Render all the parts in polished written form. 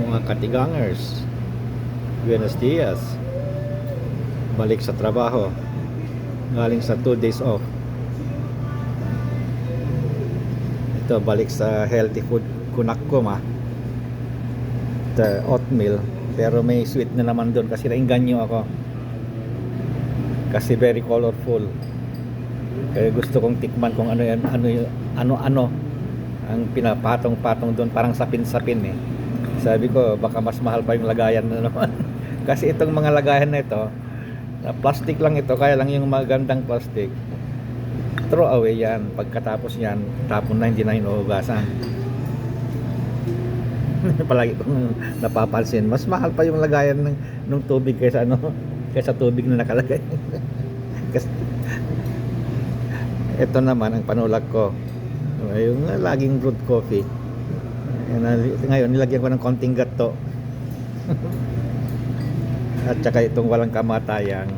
Mga katigangers, buenos dias. Balik sa trabaho galing sa 2 days off. Ito, balik sa healthy food kunak ko the oatmeal, pero may sweet na naman doon kasi nainganyo ako kasi very colorful, kaya gusto kong tikman kung ano yan, ano ang pinapatong-patong doon, parang sapin-sapin eh. Sabi ko baka mas mahal pa yung lagayan na naman kasi itong mga lagayan na ito, plastic lang ito, kaya lang yung magandang plastic throw away yan, pagkatapos yan tapon na, hindi na hinuhugasan. Palagi kong napapansin, mas mahal pa yung lagayan ng tubig kaysa kaysa tubig na nakalagay. Kasi ito naman ang panulag ko, yung laging brewed coffee. Ngayon nilagyan ko ng konting gato. At saka itong walang kamatayang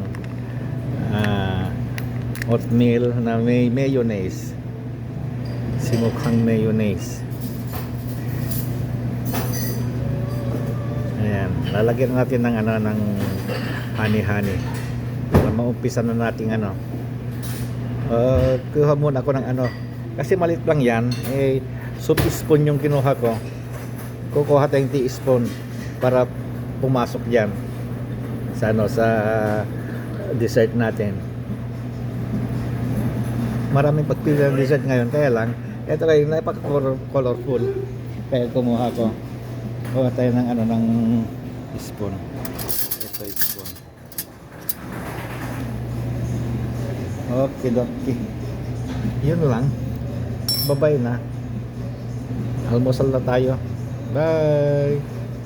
oatmeal na may mayonnaise, simukhang mayonnaise. Ayan, lalagyan natin ng ng honey para maumpisa na natin kuha muna ako ng kasi maliit lang yan, soup spoon yung kinuha ko. Kukuha tayong teaspoon para pumasok diyan sa sa dessert natin. Maraming pagpili ng dessert ngayon, kaya lang ito kayo napaka-colorful, kaya kumuha ko. Kuha tayo ng ng spoon. Ito spoon. Okay. Yun lang. Bye-bye na. Almusal na tayo. Bye.